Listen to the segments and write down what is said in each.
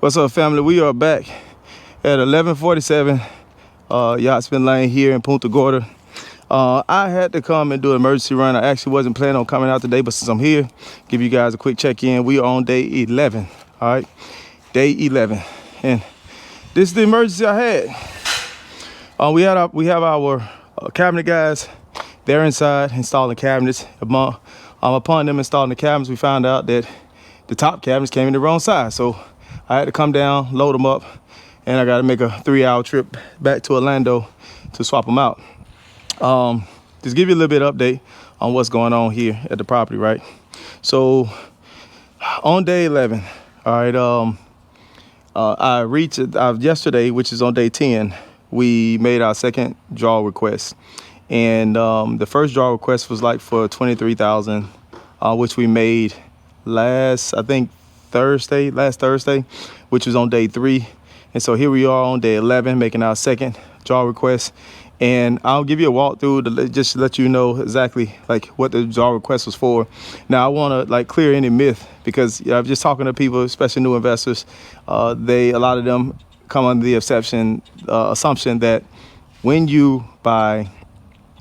What's up, family? We are back at 1147 Yachtsman Lane here in Punta Gorda. I had to come and do an emergency run. I actually wasn't planning on coming out today, but since I'm here, give you guys a quick check-in. We are on day 11, all right? Day 11, and this is the emergency I had. We have our cabinet guys. They're inside installing cabinets. Upon them installing the cabinets, we found out that the top cabinets came in the wrong size. So I had to come down, load them up, and I got to make a 3-hour trip back to Orlando to swap them out. Just give you a little bit of update on what's going on here at the property, right? So on day 11, all right, yesterday, which is on day 10, we made our second draw request. And the first draw request was like for $23,000, which we made last Thursday, which was on day 3. And so here we are on day 11, making our second draw request. And I'll give you a walkthrough to just let you know exactly like what the draw request was for. Now I want to like clear any myth, because I'm just talking to people, especially new investors. A lot of them come under the assumption that when you buy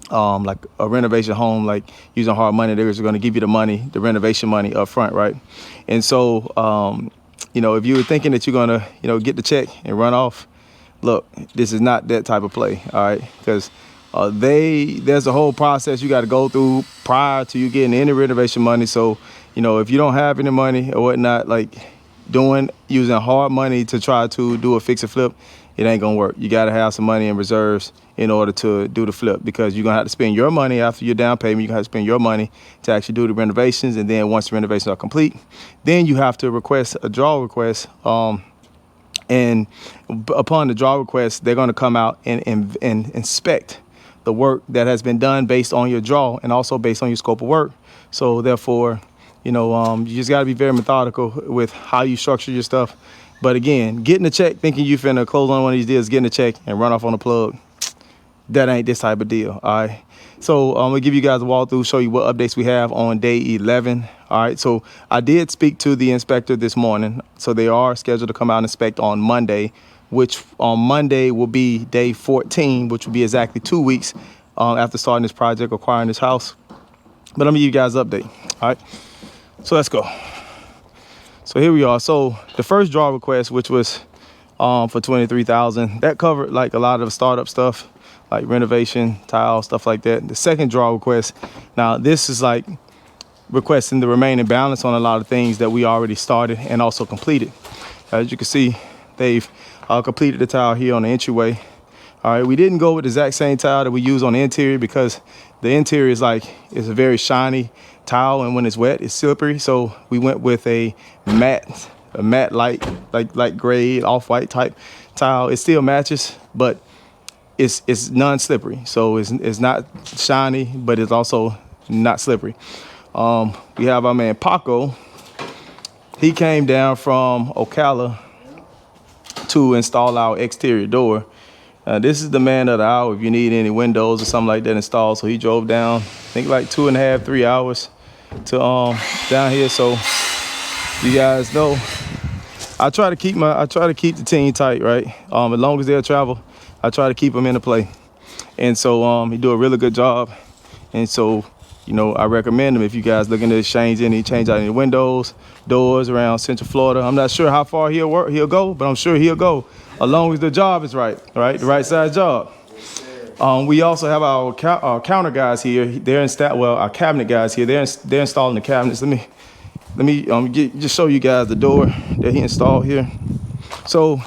like a renovation home, like using hard money, they're going to give you the renovation money up front, right? And so, if you were thinking that you're going to, get the check and run off, look, this is not that type of play, all right? Because there's a whole process you got to go through prior to you getting any renovation money. So, if you don't have any money or whatnot, like using hard money to try to do a fix and flip, it ain't gonna work. You gotta have some money in reserves in order to do the flip, because you're gonna have to spend your money after your down payment. You're gonna have to spend your money to actually do the renovations, and then once the renovations are complete, then you have to request a draw request. And upon the draw request, they're gonna come out and inspect the work that has been done based on your draw and also based on your scope of work. So therefore, you just gotta be very methodical with how you structure your stuff. But again, getting a check, thinking you finna close on one of these deals, getting a check and run off on the plug, that ain't this type of deal, all right? So I'm gonna give you guys a walkthrough, show you what updates we have on day 11, all right? So I did speak to the inspector this morning. So they are scheduled to come out and inspect on Monday, which on Monday will be day 14, which will be exactly 2 weeks after starting this project, acquiring this house. But I'm gonna give you guys an update, all right? So let's go. So here we are. So the first draw request, which was for $23,000, that covered like a lot of the startup stuff, like renovation, tile, stuff like that. The second draw request, now this is like requesting the remaining balance on a lot of things that we already started and also completed. As you can see, they've completed the tile here on the entryway. All right, we didn't go with the exact same tile that we use on the interior, because the interior is a very shiny tile, and when it's wet, it's slippery. So we went with a matte light gray, off-white type tile. It still matches, but it's non-slippery. So it's not shiny, but it's also not slippery. We have our man Paco. He came down from Ocala to install our exterior door. This is the man of the hour if you need any windows or something like that installed. So he drove down, I think like 2.5, 3 hours to down here. So you guys know, I try to keep the team tight, right? As long as they'll travel, I try to keep them into play. And so he do a really good job. And so, I recommend him if you guys looking to change out any windows, doors around Central Florida. I'm not sure how far he'll go, but I'm sure he'll go as long as the job is right, the right size job. We also have our counter guys here. Our cabinet guys here. They're installing the cabinets. Let me just show you guys the door that he installed here. So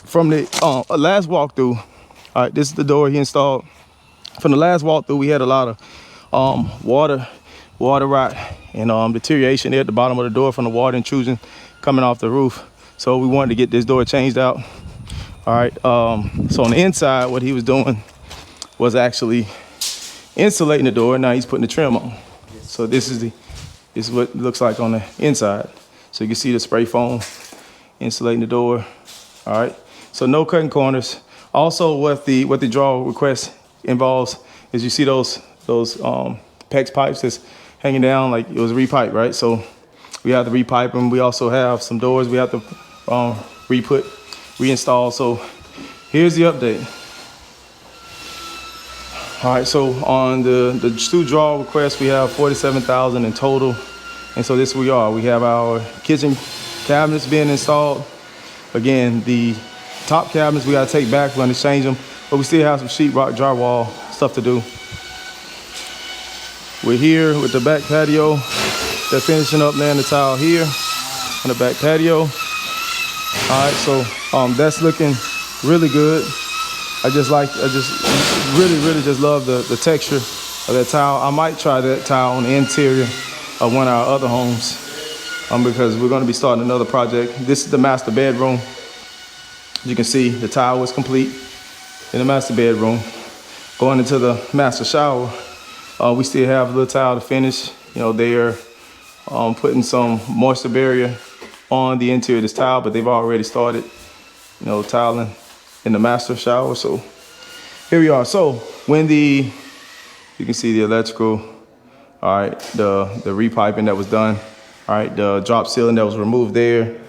from the last walkthrough, all right, this is the door he installed. From the last walkthrough, we had a lot of water rot and deterioration there at the bottom of the door from the water intrusion coming off the roof. So we wanted to get this door changed out. All right, so on the inside, what he was doing was actually insulating the door. Now he's putting the trim on. So this is what it looks like on the inside. So you can see the spray foam insulating the door. All right, so no cutting corners. Also, what the draw request involves is you see those PEX pipes that's hanging down, like it was repiped, right? So we have to repipe them. We also have some doors we have to reinstalled. So here's the update. All right, so on the 2 draw requests, we have 47,000 in total. And so this we are. We have our kitchen cabinets being installed. Again, the top cabinets we gotta take back, we're gonna exchange them, but we still have some sheetrock drywall stuff to do. We're here with the back patio. They're finishing up laying the tile here on the back patio. All right, so that's looking really good. I just really just love the texture of that tile. I might try that tile on the interior of one of our other homes because we're going to be starting another project. This is the master bedroom. As you can see, the tile was complete in the master bedroom. Going into the master shower, we still have a little tile to finish. You know, they are putting some moisture barrier on the interior of this tile, but they've already started, you know, tiling in the master shower. So here we are. So when you can see the electrical, all right, the repiping that was done, all right, the drop ceiling that was removed there.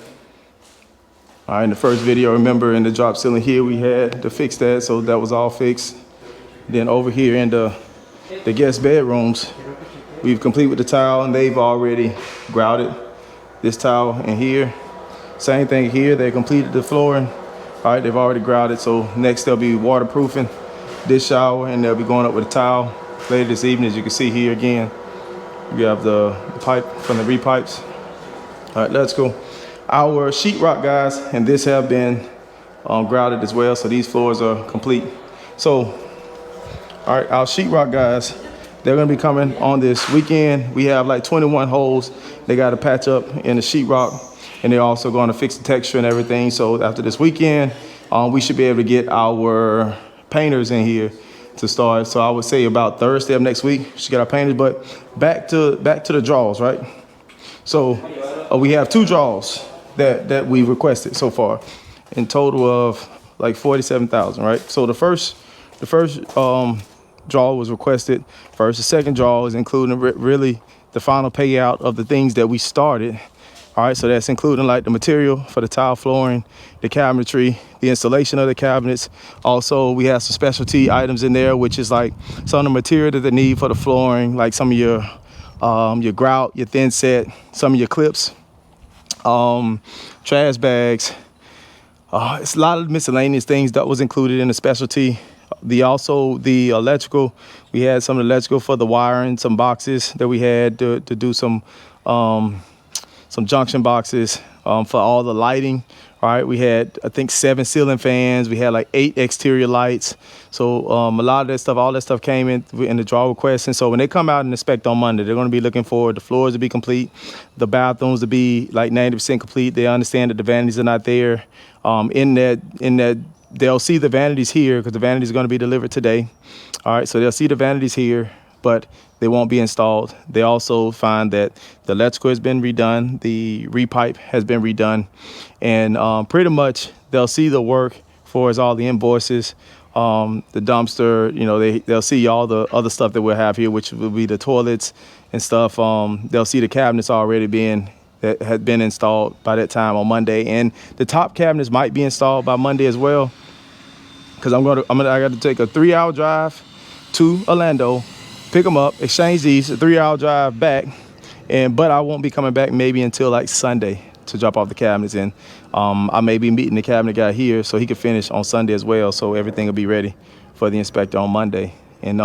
All right, in the first video, remember in the drop ceiling here, we had to fix that, so that was all fixed. Then over here in the guest bedrooms, we've completed with the tile, and they've already grouted this tile in here. Same thing here, they completed the flooring. All right, they've already grouted, so next they'll be waterproofing this shower, and they'll be going up with a tile later this evening. As you can see here again, we have the pipe from the repipes. All right, let's go. Our sheetrock guys and this have been grouted as well, so these floors are complete. So, all right, our sheetrock guys, they're gonna be coming on this weekend. We have like 21 holes they gotta patch up in the sheetrock, and they're also gonna fix the texture and everything. So after this weekend, we should be able to get our painters in here to start. So I would say about Thursday of next week, we should get our painters. But back to the draws, right? So we have 2 draws that we requested so far, in total of like 47,000, right? So the first draw was requested first. The second draw is including really the final payout of the things that we started. All right, so that's including like the material for the tile flooring, the cabinetry, the installation of the cabinets. Also, we have some specialty items in there, which is like some of the material that they need for the flooring, like some of your grout, your thin set, some of your clips, trash bags. It's a lot of miscellaneous things that was included in the specialty. The electrical, we had some of the electrical for the wiring, some boxes that we had to do some junction boxes for all the lighting. All right, we had, I think, 7 ceiling fans. We had like 8 exterior lights. So a lot of that stuff, all that stuff came in the draw request. And so when they come out and inspect on Monday, they're going to be looking for the floors to be complete, the bathrooms to be like 90% complete. They understand that the vanities are not there. In that they'll see the vanities here because the vanities are going to be delivered today. All right, so they'll see the vanities here, but they won't be installed. They also find that the electrical has been redone, the repipe has been redone, and pretty much they'll see the work for all the invoices, the dumpster. You know, they'll see all the other stuff that we'll have here, which will be the toilets and stuff. They'll see the cabinets already that had been installed by that time on Monday, and the top cabinets might be installed by Monday as well, because I got to take a 3-hour drive to Orlando, pick them up, exchange these, a 3-hour drive back, but I won't be coming back maybe until like Sunday to drop off the cabinets. And I may be meeting the cabinet guy here so he can finish on Sunday as well, so everything will be ready for the inspector on Monday. And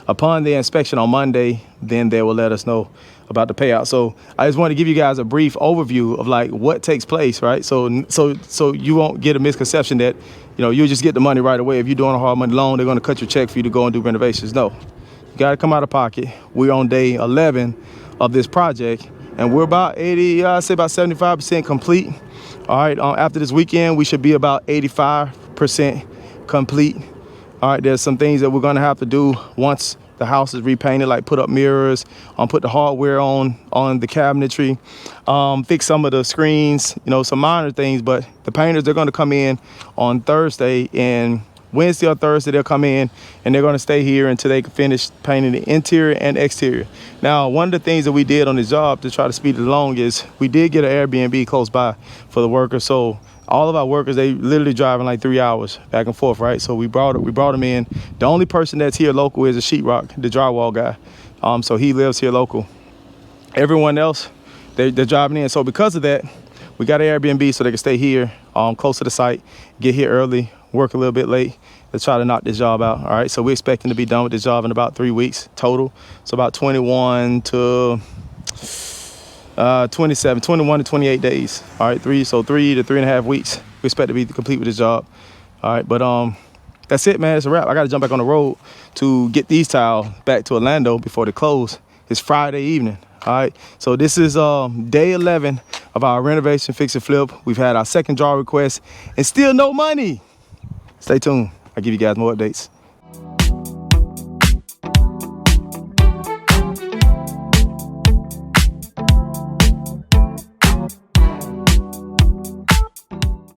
upon the inspection on Monday, then they will let us know about the payout. So I just want to give you guys a brief overview of like what takes place, right? So you won't get a misconception that, you know, you'll just get the money right away. If you're doing a hard money loan, they're going to cut your check for you to go and do renovations. No, you got to come out of pocket. We're on day 11 of this project, and we're about 75% complete. All right, after this weekend, we should be about 85% complete. All right, there's some things that we're gonna have to do once the house is repainted, like put up mirrors, put the hardware on the cabinetry, fix some of the screens, you know, some minor things. But the painters, they're gonna come in on Thursday and Wednesday or Thursday they'll come in and they're going to stay here until they can finish painting the interior and exterior. Now, one of the things that we did on this job to try to speed it along is we did get an Airbnb close by for the workers. So all of our workers, they literally driving like 3 hours back and forth, right? So we brought them in. The only person that's here local is a sheetrock, the drywall guy. So he lives here local. Everyone else, they're driving in. So because of that, we got an Airbnb so they can stay here, close to the site, get here early, work a little bit late. Let's try to knock this job out. All right, so we're expecting to be done with this job in about 3 weeks total. So about 21 to 28 days. All right, 3 to 3.5 weeks. We expect to be complete with this job. All right, but that's it, man. It's a wrap. I got to jump back on the road to get these tiles back to Orlando before they close. It's Friday evening. All right, so this is day 11 of our renovation fix and flip. We've had our second draw request and still no money. Stay tuned. I'll give you guys more updates.